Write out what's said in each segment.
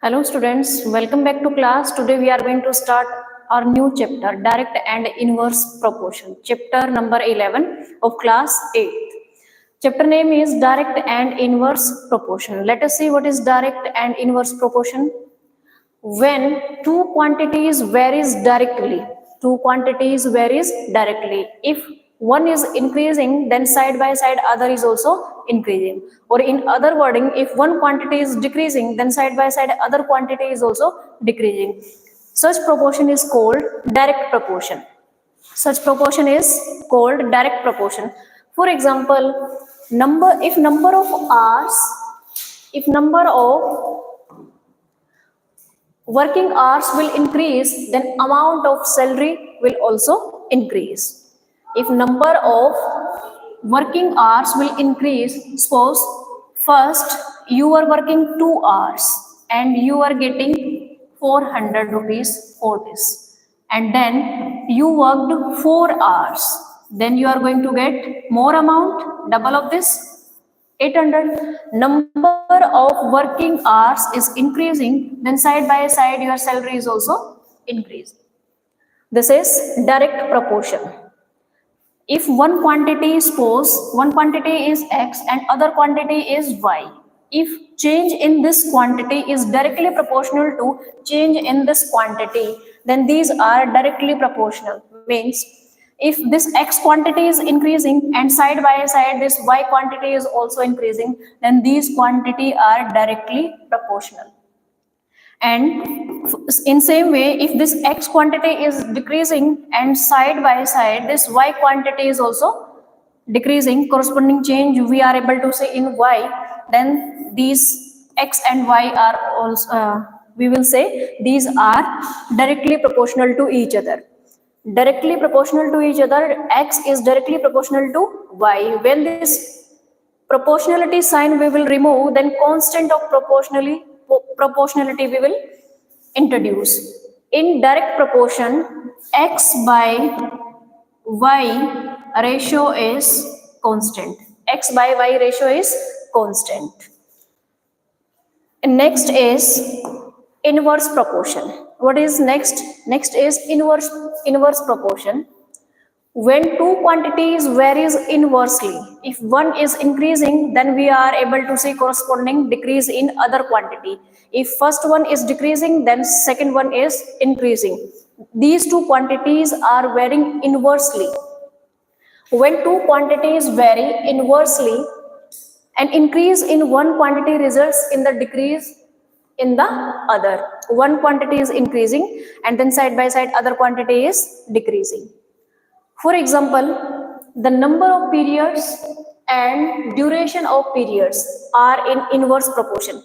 Hello students, welcome back to class. Today we are going to start our new chapter, direct and inverse proportion. Chapter number 11 of class 8. Chapter name is direct and inverse proportion. Let us see what is direct and inverse proportion. When two quantities varies directly, if one is increasing, then side by side other is also increasing, or in other wording, if one quantity is decreasing, then side by side other quantity is also decreasing. Such proportion is called direct proportion. Such proportion is called direct proportion. For example, if number of working hours will increase, then amount of salary will also increase. If number of working hours will increase, suppose first you are working 2 hours and you are getting 400 rupees for this, and then you worked 4 hours, then you are going to get more amount, double of this, 800. Number of working hours is increasing, then side by side your salary is also increasing. This is direct proportion. If one quantity, suppose one quantity is x and other quantity is y, if change in this quantity is directly proportional to change in this quantity, then these are directly proportional. Means if this x quantity is increasing and side by side this y quantity is also increasing, then these quantity are directly proportional. And in same way, if this x quantity is decreasing and side by side this y quantity is also decreasing, corresponding change we are able to say in y, then these x and y are also we will say these are directly proportional to each other. Directly proportional to each other, x is directly proportional to y. When this proportionality sign we will remove, then constant of proportionality we will introduce. In direct proportion, x by y ratio is constant. X by y ratio is constant. And next is inverse proportion. What is next? Next is inverse proportion. When two quantities varies inversely, if one is increasing, then we are able to see corresponding decrease in other quantity. If first one is decreasing, then second one is increasing. These two quantities are varying inversely. When two quantities vary inversely, an increase in one quantity results in the decrease in the other. One quantity is increasing and then side by side other quantity is decreasing. For example, the number of periods and duration of periods are in inverse proportion.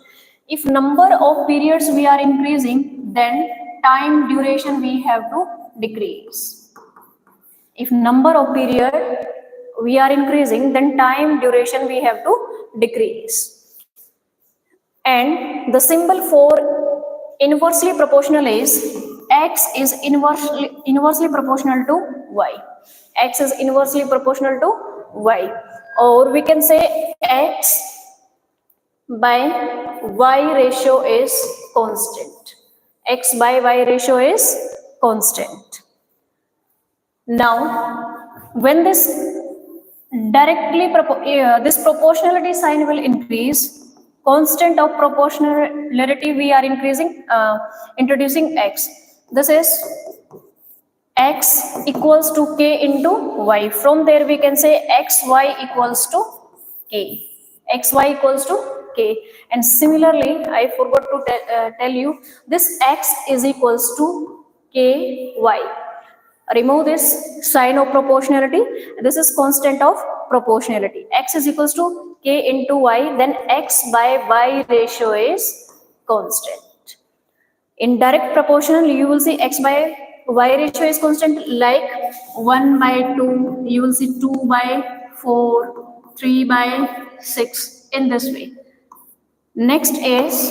If number of periods we are increasing, then time duration we have to decrease. If number of period we are increasing, then time duration we have to decrease. And the symbol for inversely proportional is x is inversely proportional to y. X is inversely proportional to y, or we can say x by y ratio is constant. X by y ratio is constant. Now, when this this proportionality sign will increase, constant of proportionality we are introducing x. This is x equals to k into y. From there we can say xy equals to k. Xy equals to k. And similarly, I forgot to tell you, this x is equals to ky. Remove this sign of proportionality. This is constant of proportionality. X is equals to k into y, then x by y ratio is constant. In direct proportional, you will see x by y ratio is constant, like 1 by 2, you will see 2 by 4, 3 by 6, in this way. Next is,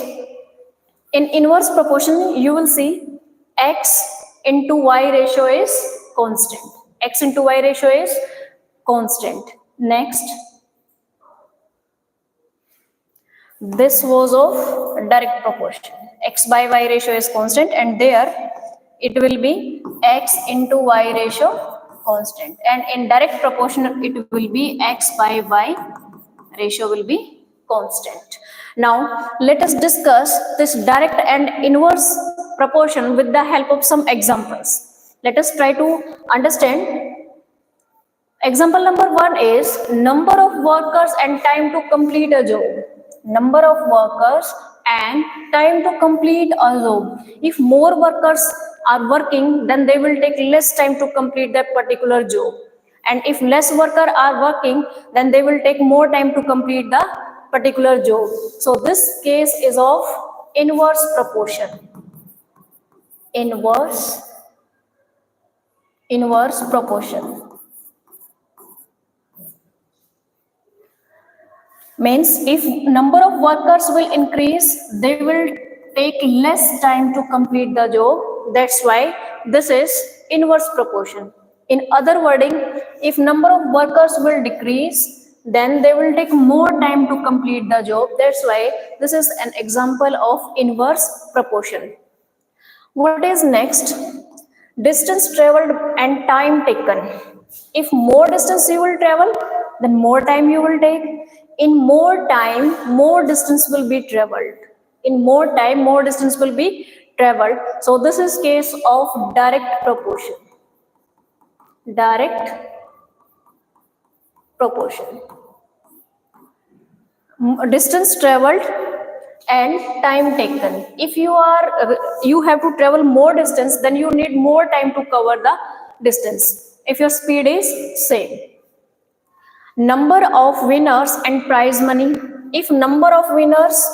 in inverse proportion, you will see x into y ratio is constant. X into y ratio is constant. Next, This was of direct proportion. X by y ratio is constant, and there it will be x into y ratio constant, and in direct proportion it will be x by y ratio will be constant. Now let us discuss this direct and inverse proportion with the help of some examples. Let us try to understand. Example number 1 is number of workers and time to complete a job. Number of workers and time to complete a job. If more workers are working, then they will take less time to complete that particular job. And if less workers are working, then they will take more time to complete the particular job. So this case is of inverse proportion. Inverse proportion. Means if number of workers will increase, they will take less time to complete the job. That's why this is inverse proportion. In other wording, if number of workers will decrease, then they will take more time to complete the job. That's why this is an example of inverse proportion. What is next? Distance traveled and time taken. If more distance you will travel, then more time you will take. In more time, more distance will be traveled. In more time, more distance will be traveled. So this is case of direct proportion. Direct proportion. Distance traveled and time taken. If you have to travel more distance, then you need more time to cover the distance. If your speed is same. Number of winners and prize money. If number of winners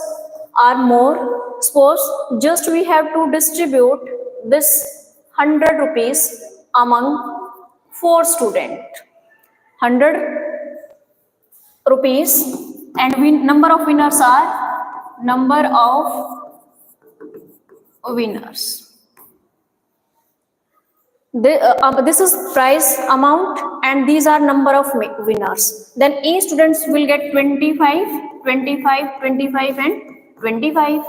are more, suppose just we have to distribute this 100 rupees among 4 students. 100 rupees, and number of winners are number of winners. This is prize amount, and these are number of winners. Then each students will get 25, 25, 25 and 25.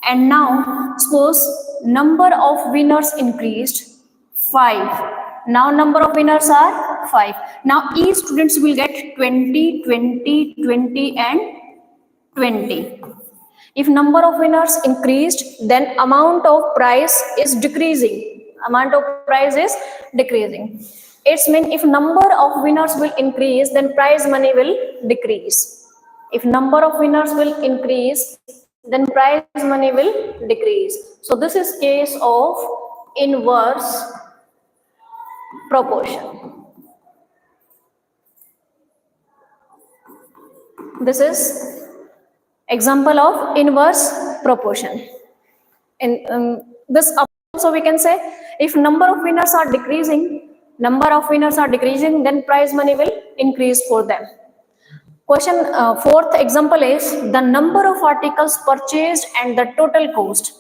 And now suppose number of winners increased 5. Now number of winners are 5. Now each students will get 20, 20, 20 and 20. If number of winners increased, then amount of prize is decreasing. Amount of prize is decreasing. It's mean if number of winners will increase, then prize money will decrease. If number of winners will increase, then prize money will decrease. So this is case of inverse proportion. This is example of inverse proportion. In this also we can say, if number of winners are decreasing, then prize money will increase for them. Question fourth example is the number of articles purchased and the total cost.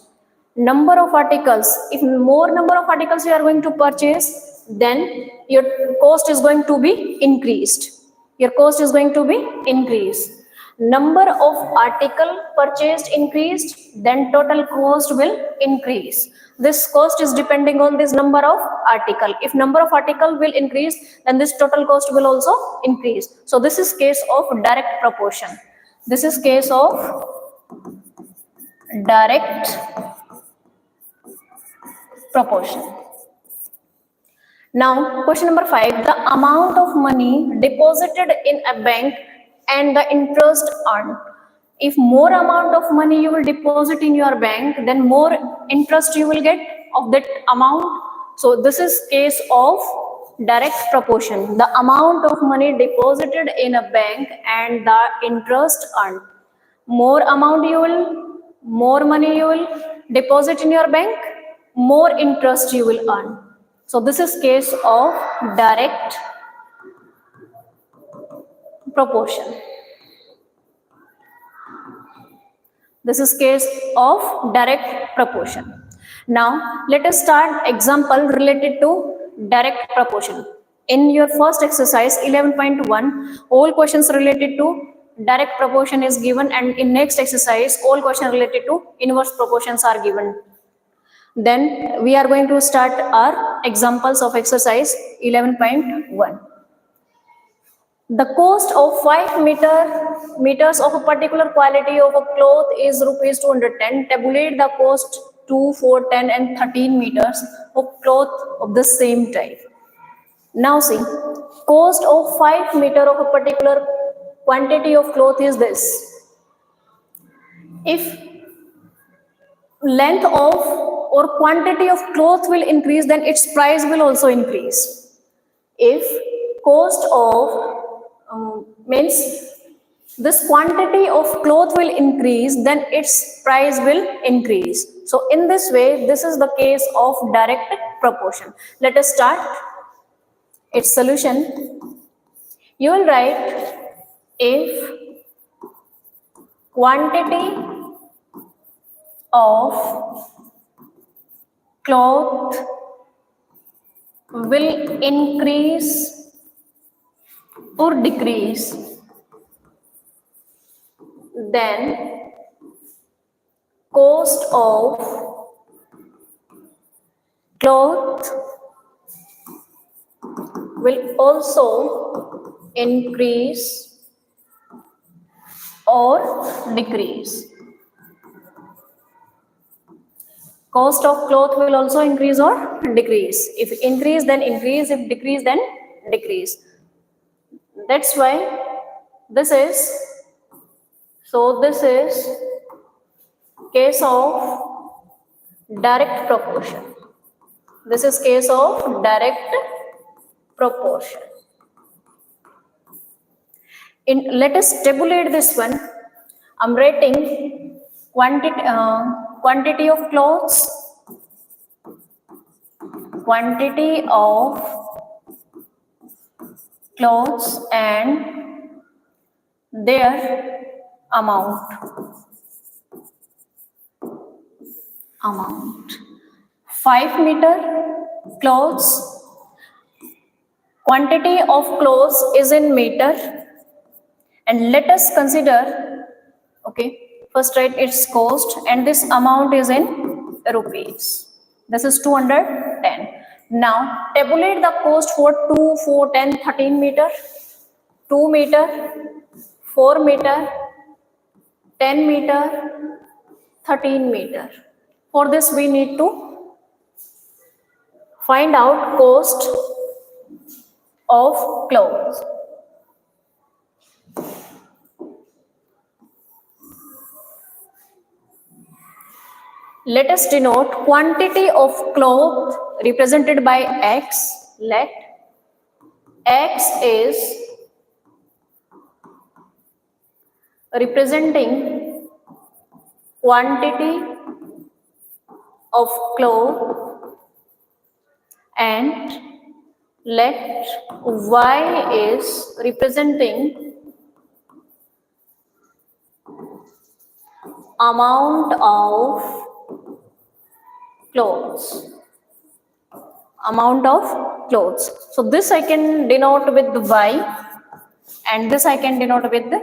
Number of articles, if more number of articles you are going to purchase, then your cost is going to be increased. Your cost is going to be increased. Number of article purchased increased, then total cost will increase. This cost is depending on this number of article. If number of article will increase, then this total cost will also increase. So this is case of direct proportion. This is case of direct proportion. Now question number 5, the amount of money deposited in a bank and the interest earned. If more amount of money you will deposit in your bank, then more interest you will get of that amount. So this is case of direct proportion. The amount of money deposited in a bank and the interest earned. More money you will deposit in your bank, more interest you will earn. So this is case of direct proportion. This is case of direct proportion. Now let us start example related to direct proportion. In your first exercise 11.1, all questions related to direct proportion is given, and in next exercise all question related to inverse proportions are given. Then we are going to start our examples of exercise 11.1. The cost of 5 meters of a particular quality of a cloth is rupees 210. Tabulate the cost 2, 4, 10 and 13 meters of cloth of the same type. Now see, cost of 5 meter of a particular quantity of cloth is this. If length of or quantity of cloth will increase, then its price will also increase. If cost of means this quantity of cloth will increase, then its price will increase. So in this way, this is the case of direct proportion. Let us start its solution. You will write, if quantity of cloth will increase or decrease, then cost of cloth will also increase or decrease. Cost of cloth will also increase or decrease. If increase, then increase. If decrease, then decrease. That's why this is case of direct proportion. This is case of direct proportion. Let us tabulate this one. I'm writing quantity of clothes, and their amount. 5 meter clothes, quantity of clothes is in meter, and let us consider, okay, first write its cost, and this amount is in rupees. This is 210. Now tabulate the cost for 2, 4, 10, 13 meter, 2 meter, 4 meter, 10 meter, 13 meter. For this we need to find out cost of clothes. Let us denote quantity of cloth represented by X. Let X is representing quantity of cloth, and let Y is representing amount of clothes. So this I can denote with Y, and this I can denote with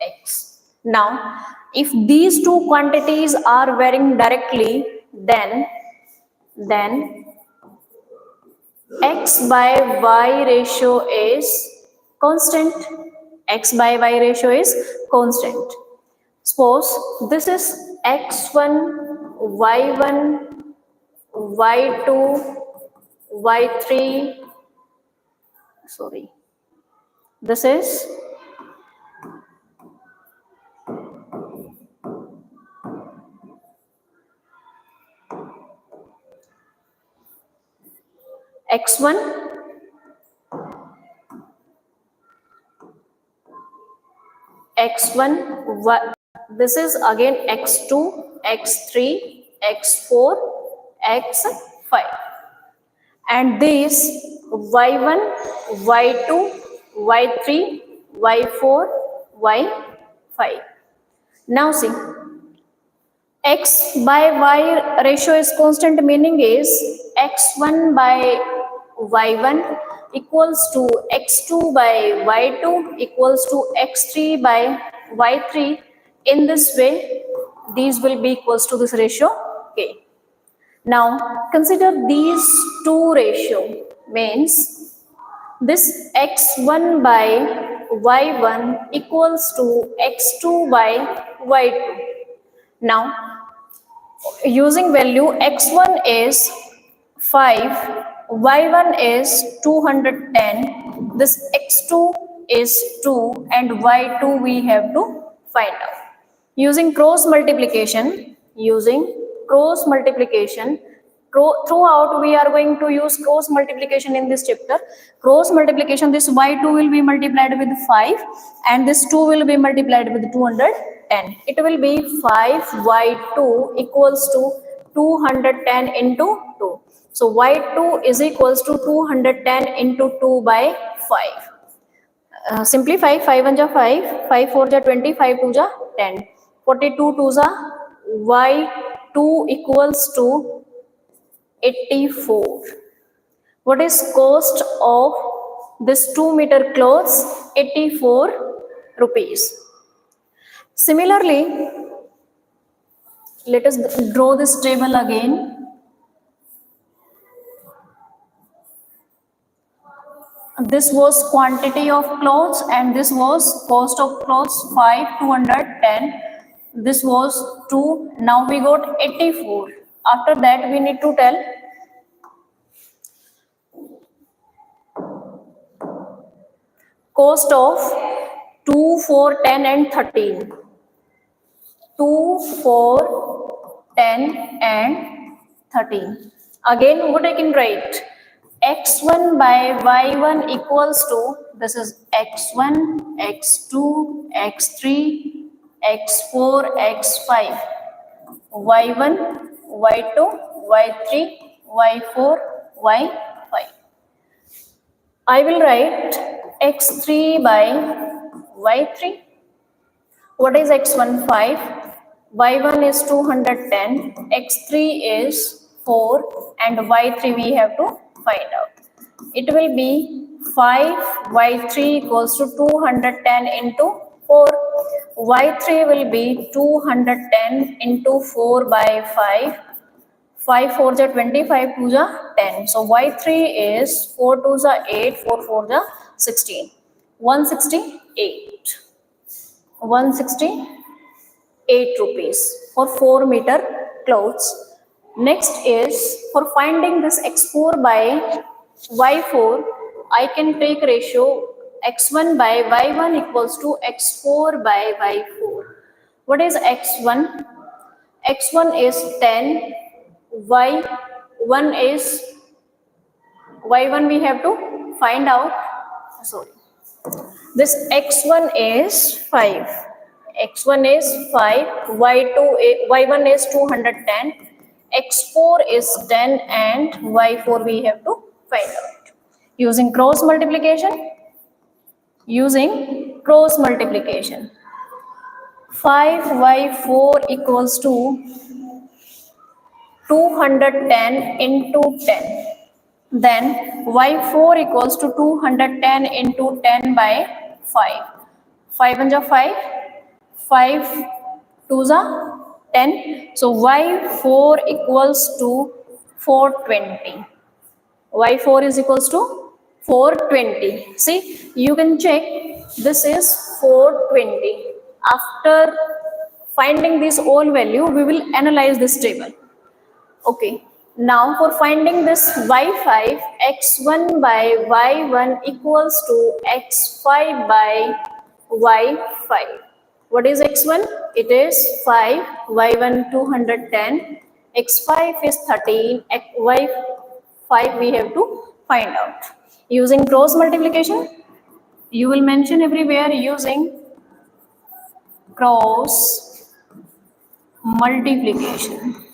X. Now, if these two quantities are varying directly, then X by Y ratio is constant. X by Y ratio is constant. Suppose this is X1, Y1, Y2, Y3. Sorry. This is X1, Y, this is again X2, X3, X4, X5. And these Y1, Y2, Y3, Y4, Y5. Now see, X by Y ratio is constant, meaning is X1 by Y1 equals to x2 by y2 equals to x3 by y3. In this way, these will be equals to this ratio k. Now consider these two ratio, means this x1 by y1 equals to x2 by y2. Now using value x1 is 5, y1 is 210, this x2 is 2 and y2 we have to find out. Using cross multiplication, throughout we are going to use cross multiplication in this chapter. Cross multiplication, this y2 will be multiplied with 5 and this 2 will be multiplied with 210. It will be 5y2 equals to 210 into 2. So y2 is equals to 210 into 2 by 5. Simplify, 5 1 ja 5, 5 4 ja 20, 5 2 ja 10, 42 2 ja y2 equals to 84. What is cost of this 2 meter clothes? 84 rupees. Similarly, let us draw this table again. This was quantity of clothes and this was cost of clothes 5 210. This was 2. Now we got 84. After that we need to tell cost of 2, 4, 10 and 13. 2, 4, 10 and 13. Again what I can write? x1 by y1 equals to, this is x1, x2, x3, x4, x5, y1, y2, y3, y4, y5. I will write x3 by y3. What is x1? 5, y1 is 210, x3 is 4 and y3 we have to find out. It will be 5 y3 equals to 210 into 4. y3 will be 210 into 4 by 5. 5 4 ja 20, 5 2 ja 10. So y3 is 4 2 ja 8, 4 4 ja 16. 168. 168 rupees for 4 meter clothes. Next is for finding this x4 by y4, I can take ratio x1 by y1 equals to x4 by y4. What is x1? x1 is 10, y1 we have to find out. Sorry. This x1 is 5. x1 is 5, y1 is 210. x4 is 10 and y4 we have to find out. Using cross multiplication. 5y4 equals to 210 into 10. Then y4 equals to 210 into 10 by 5. 5 1 ja 5, 5 2 ja 10. So y4 equals to 420. y4 is equals to 420. See, you can check, this is 420. After finding this all value, we will analyze this table. Okay. Now for finding this y5, x1 by y1 equals to x5 by y5. What is x1? It is 5, y1 210, x5 is 13, y5 we have to find out. Using cross multiplication, you will mention everywhere using cross multiplication.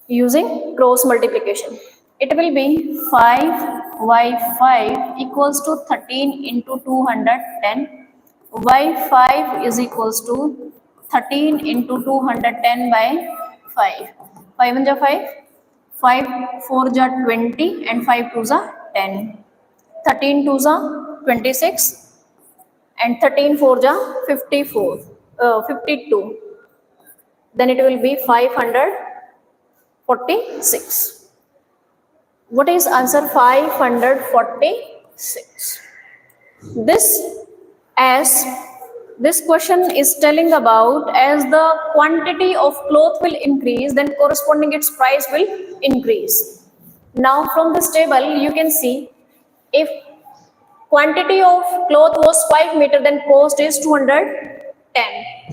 Using cross multiplication, it will be 5y5 equals to 13 into 210. y5 is equals to 13 into 210 by 5. 5 1 ja 5, 5 4 ja 20 and 5 2 ja 10. 13 2 ja 26 and 13 4 ja 54, 52. Then it will be 546. What is answer? 546. This, as this question is telling about, as the quantity of cloth will increase, then corresponding its price will increase. Now from this table you can see, if quantity of cloth was 5 meter, then cost is 210.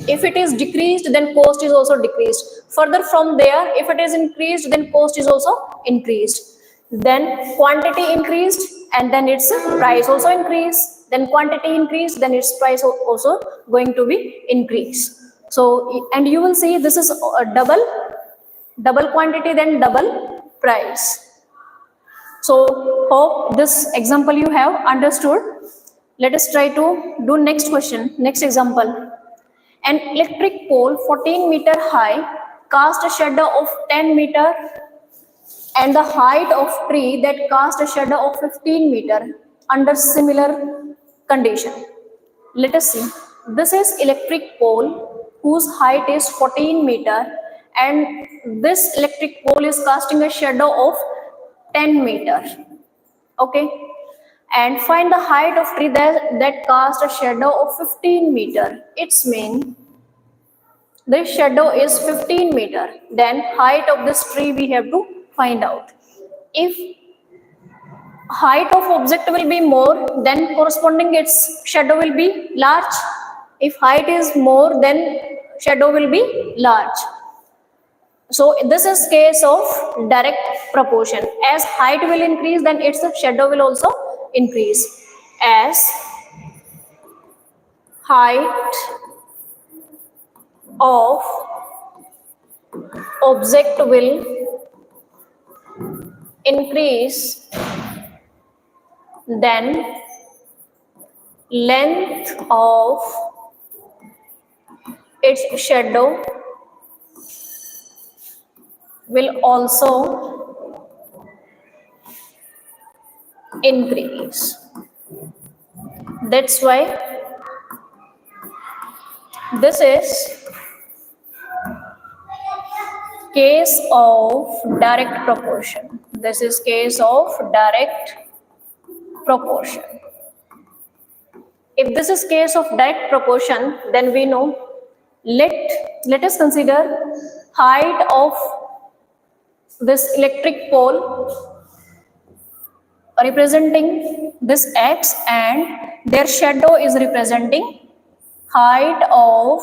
If it is decreased, then cost is also decreased. Further from there, if it is increased, then cost is also increased. Then quantity increased, and then its price also increased. Then quantity increased, then its price also going to be increased. So, and you will see this is a double quantity, then double price. So hope this example you have understood. Let us try to do next question, next example. An electric pole 14 meter high cast a shadow of 10 meter, and the height of tree that cast a shadow of 15 meter under similar condition. Let us see. This is electric pole whose height is 14 meter, and this electric pole is casting a shadow of 10 meter. Okay, and find the height of tree that cast a shadow of 15 meter. It's mean this shadow is 15 meter, then height of this tree we have to find out. If height of object will be more, then corresponding its shadow will be large. If height is more, then shadow will be large. So this is case of direct proportion. As height will increase, then its shadow will also increase. As height of object will increase, then length of its shadow will also increase. That's why this is case of direct proportion. This is case of direct proportion. If this is case of direct proportion, then we know, let us consider height of this electric pole representing this x, and their shadow is representing height of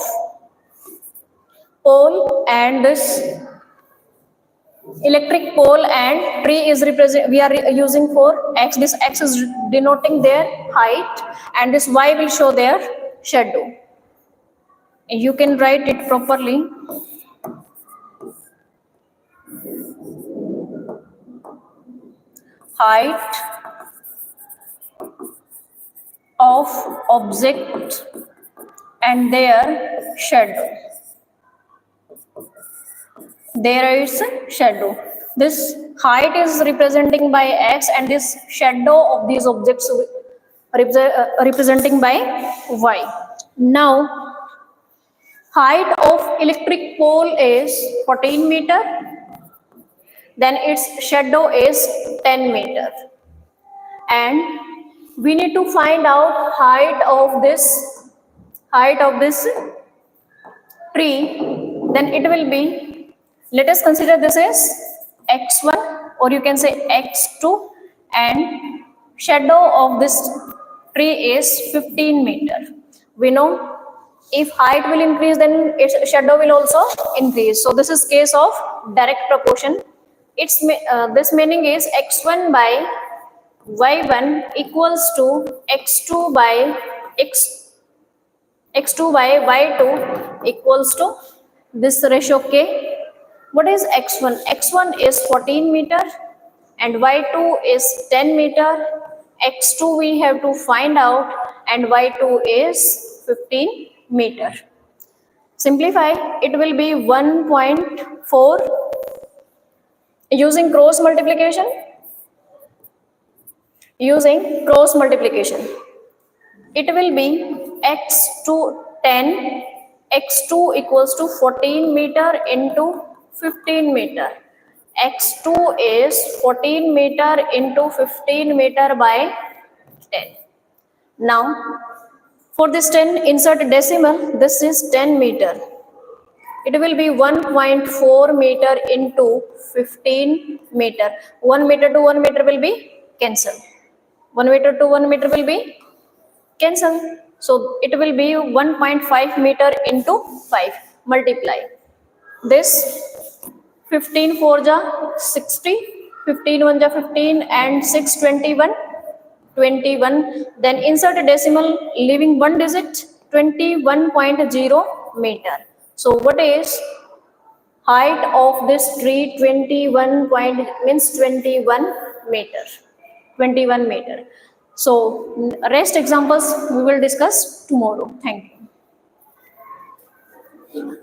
pole, and this electric pole and tree is represent, we are using for x. This x is denoting their height, and this y will show their shadow. You can write it properly. Height of object and their shadow. There is shadow. This height is representing by x, and this shadow of these objects representing by y. Now, height of electric pole is 14 meter, then its shadow is 10 meter, and we need to find out height of this tree. Then it will be, let us consider this is x1, or you can say x2, and shadow of this tree is 15 meter. We know if height will increase, then its shadow will also increase. So this is case of direct proportion. Its this meaning is x1 by y1 equals to x2 by x2 by y2 equals to this ratio k. What is x1? x1 is 14 meter and y2 is 10 meter. x2 we have to find out, and y2 is 15 meter. Simplify, it will be 1.4 Using cross multiplication, it will be x to 10, x2 equals to 14 meter into 15 meter. x2 is 14 meter into 15 meter by 10. Now for this 10, insert decimal. This is 10 meter. It will be 1.4 meter into 15 meter. 1 meter to 1 meter will be cancel. 1 meter to 1 meter will be cancel. So it will be 1.5 meter into 5. Multiply this. 15 4 ja 60, 15 1 ja 15, and 6 21. 21. Then insert a decimal leaving one digit. 21.0 meter. So what is height of this tree? 21 point means 21 meter. 21 meter. So rest examples we will discuss tomorrow. Thank you.